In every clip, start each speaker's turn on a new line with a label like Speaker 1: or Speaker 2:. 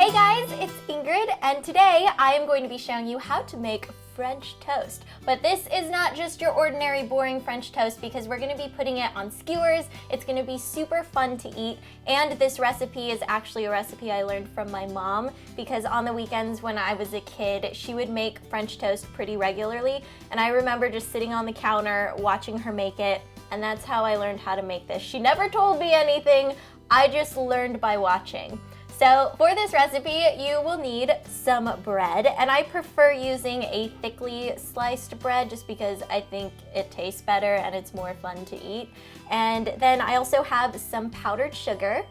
Speaker 1: Hey guys, it's Ingrid, and today I am going to be showing you how to make French toast. But this is not just your ordinary boring French toast because we're going to be putting it on skewers. It's going to be super fun to eat, and this recipe is actually a recipe I learned from my mom because on the weekends when I was a kid, she would make French toast pretty regularly, and I remember just sitting on the counter watching her make it, and that's how I learned how to make this. She never told me anything, I just learned by watching. So for this recipe, you will need some bread, and I prefer using a thickly sliced bread just because I think it tastes better and it's more fun to eat. And then I also have some powdered sugar,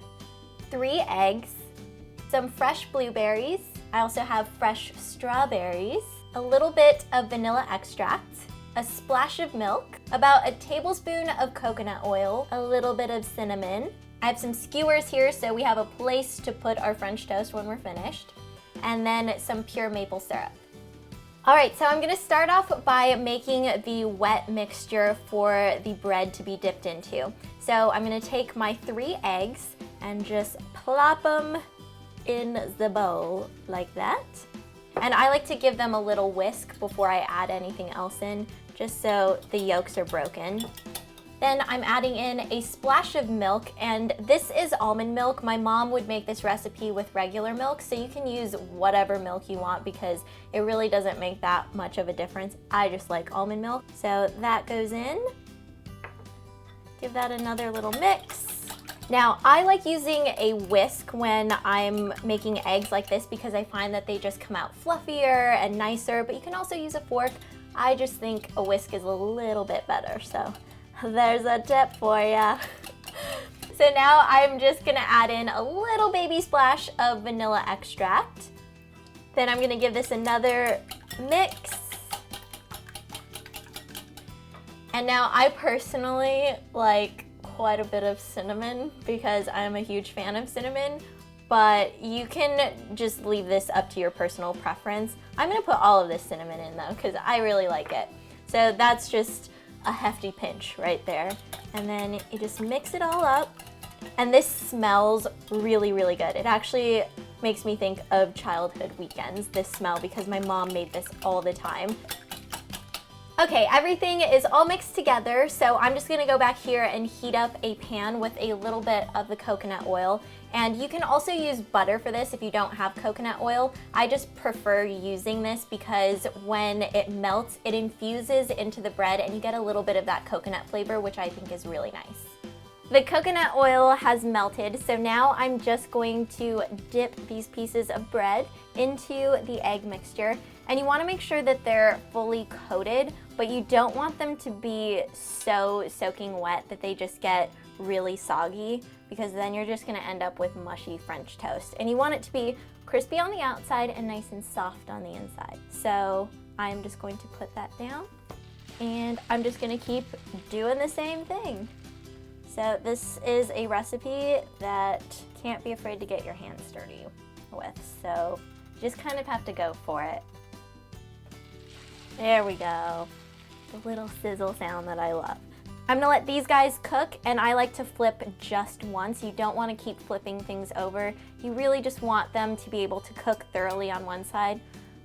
Speaker 1: 3 eggs, some fresh blueberries. I also have fresh strawberries, a little bit of vanilla extract, a splash of milk, about a tablespoon of coconut oil, a little bit of cinnamon. I have some skewers here so we have a place to put our French toast when we're finished, and then some pure maple syrup. Alright, so I'm going to start off by making the wet mixture for the bread to be dipped into. So I'm going to take my 3 eggs and just plop them in the bowl like that. And I like to give them a little whisk before I add anything else in, just so the yolks are broken. Then I'm adding in a splash of milk, and this is almond milk. My mom would make this recipe with regular milk, so you can use whatever milk you want because it really doesn't make that much of a difference. I just like almond milk. So that goes in. Give that another little mix. Now, I like using a whisk when I'm making eggs like this because I find that they just come out fluffier and nicer, but you can also use a fork. I just think a whisk is a little bit better, so there's a tip for ya. So now I'm just gonna add in a little baby splash of vanilla extract. Then I'm gonna give this another mix. And now I personally like quite a bit of cinnamon because I'm a huge fan of cinnamon, but you can just leave this up to your personal preference. I'm gonna put all of this cinnamon in though because I really like it. So that's just a hefty pinch right there. And then you just mix it all up. And this smells really, really good. It actually makes me think of childhood weekends, this smell, because my mom made this all the time. Okay, everything is all mixed together, so I'm just gonna go back here and heat up a pan with a little bit of the coconut oil. And you can also use butter for this if you don't have coconut oil. I just prefer using this because when it melts, it infuses into the bread and you get a little bit of that coconut flavor, which I think is really nice. The coconut oil has melted, so now I'm just going to dip these pieces of bread into the egg mixture. And you want to make sure that they're fully coated, but you don't want them to be so soaking wet that they just get really soggy, because then you're just going to end up with mushy French toast. And you want it to be crispy on the outside and nice and soft on the inside. So I'm just going to put that down, and I'm just going to keep doing the same thing. So this is a recipe that can't be afraid to get your hands dirty with. So you just kind of have to go for it. There we go. The little sizzle sound that I love. I'm gonna let these guys cook, and I like to flip just once. You don't want to keep flipping things over. You really just want them to be able to cook thoroughly on one side.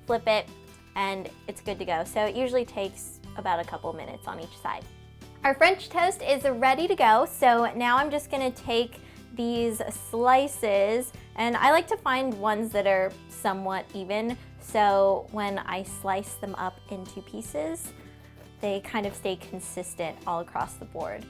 Speaker 1: Flip it, and it's good to go. So it usually takes about a couple minutes on each side. Our French toast is ready to go, so now I'm just gonna take these slices, and I like to find ones that are somewhat even, so when I slice them up into pieces, they kind of stay consistent all across the board.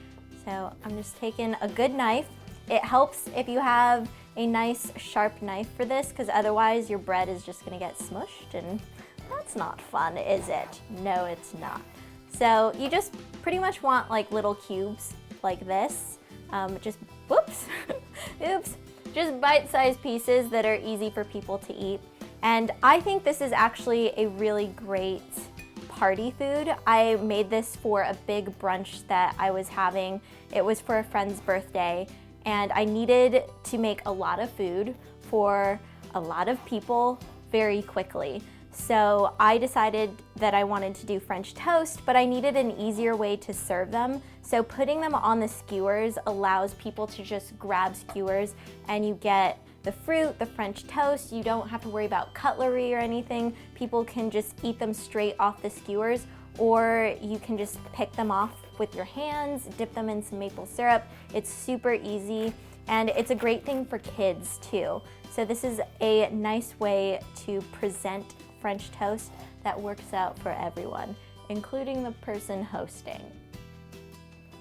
Speaker 1: So I'm just taking a good knife. It helps if you have a nice sharp knife for this, because otherwise your bread is just gonna get smushed, and that's not fun, is it? No, it's not. So you just pretty much want like little cubes like this. Just, whoops, oops. Just bite-sized pieces that are easy for people to eat. And I think this is actually a really great party food. I made this for a big brunch that I was having. It was for a friend's birthday, and I needed to make a lot of food for a lot of people very quickly. So I decided that I wanted to do French toast, but I needed an easier way to serve them. So putting them on the skewers allows people to just grab skewers, and you get the fruit, the French toast. You don't have to worry about cutlery or anything. People can just eat them straight off the skewers, or you can just pick them off with your hands, dip them in some maple syrup. It's super easy, and it's a great thing for kids too. So this is a nice way to present French toast that works out for everyone, including the person hosting.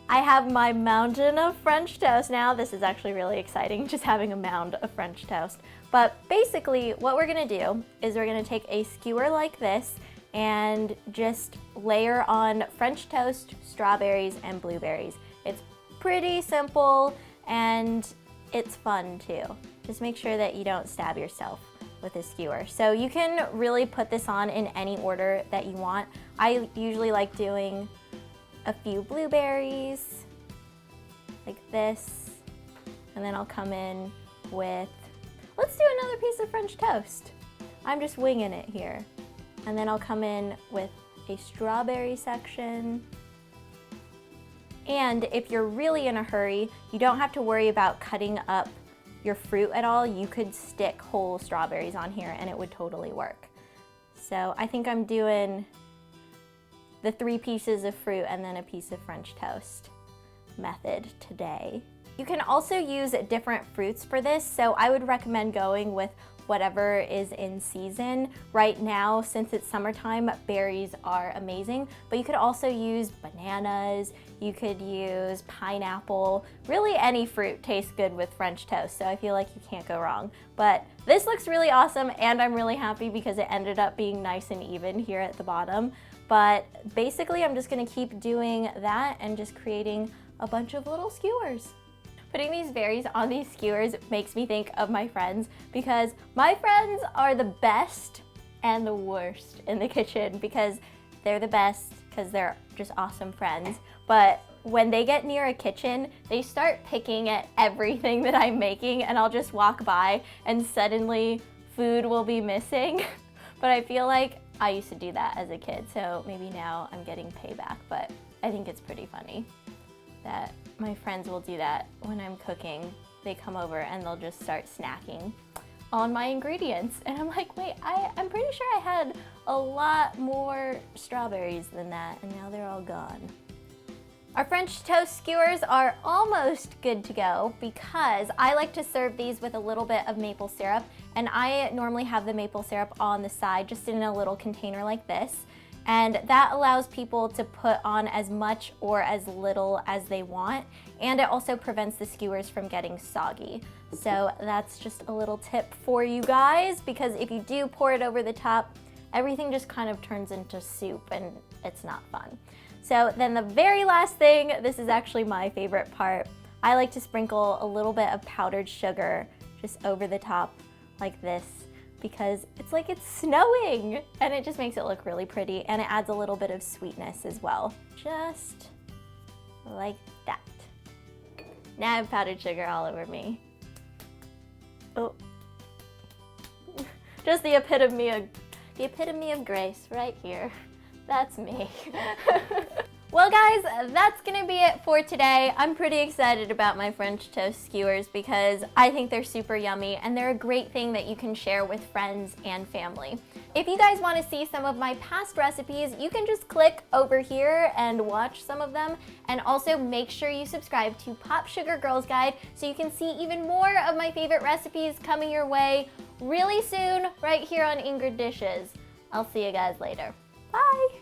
Speaker 1: I have my mountain of French toast now. This is actually really exciting, just having a mound of French toast. But basically what we're gonna do is we're gonna take a skewer like this and just layer on French toast, strawberries, and blueberries. It's pretty simple and it's fun too. Just make sure that you don't stab yourself with a skewer. So you can really put this on in any order that you want. I usually like doing a few blueberries like this, and then I'll come in with, let's do another piece of French toast. I'm just winging it here. And then I'll come in with a strawberry section. And if you're really in a hurry, you don't have to worry about cutting up your fruit at all. You could stick whole strawberries on here and it would totally work. So I think I'm doing the 3 pieces of fruit and then a piece of French toast method today. You can also use different fruits for this, so I would recommend going with whatever is in season. Right now, since it's summertime, berries are amazing, but you could also use bananas, you could use pineapple. Really any fruit tastes good with French toast, so I feel like you can't go wrong. But this looks really awesome, and I'm really happy because it ended up being nice and even here at the bottom. But basically, I'm just gonna keep doing that and just creating a bunch of little skewers. Putting these berries on these skewers makes me think of my friends, because my friends are the best and the worst in the kitchen, because they're the best because they're just awesome friends. But when they get near a kitchen, they start picking at everything that I'm making, and I'll just walk by and suddenly food will be missing. But I feel like I used to do that as a kid, so maybe now I'm getting payback, but I think it's pretty funny that my friends will do that when I'm cooking. They come over and they'll just start snacking on my ingredients. And I'm like, wait, I'm pretty sure I had a lot more strawberries than that, and now they're all gone. Our French toast skewers are almost good to go, because I like to serve these with a little bit of maple syrup, and I normally have the maple syrup on the side just in a little container like this, and that allows people to put on as much or as little as they want, and it also prevents the skewers from getting soggy. So that's just a little tip for you guys, because if you do pour it over the top, everything just kind of turns into soup and it's not fun. So then the very last thing, this is actually my favorite part, I like to sprinkle a little bit of powdered sugar just over the top like this, because it's like it's snowing, and it just makes it look really pretty, and it adds a little bit of sweetness as well. Just like that. Now I have powdered sugar all over me. Oh. Just the epitome of grace right here. That's me. Well guys, that's gonna be it for today. I'm pretty excited about my French toast skewers because I think they're super yummy, and they're a great thing that you can share with friends and family. If you guys want to see some of my past recipes, you can just click over here and watch some of them, and also make sure you subscribe to Popsugar Girls Guide so you can see even more of my favorite recipes coming your way really soon right here on Ingrid Dishes. I'll see you guys later. Bye!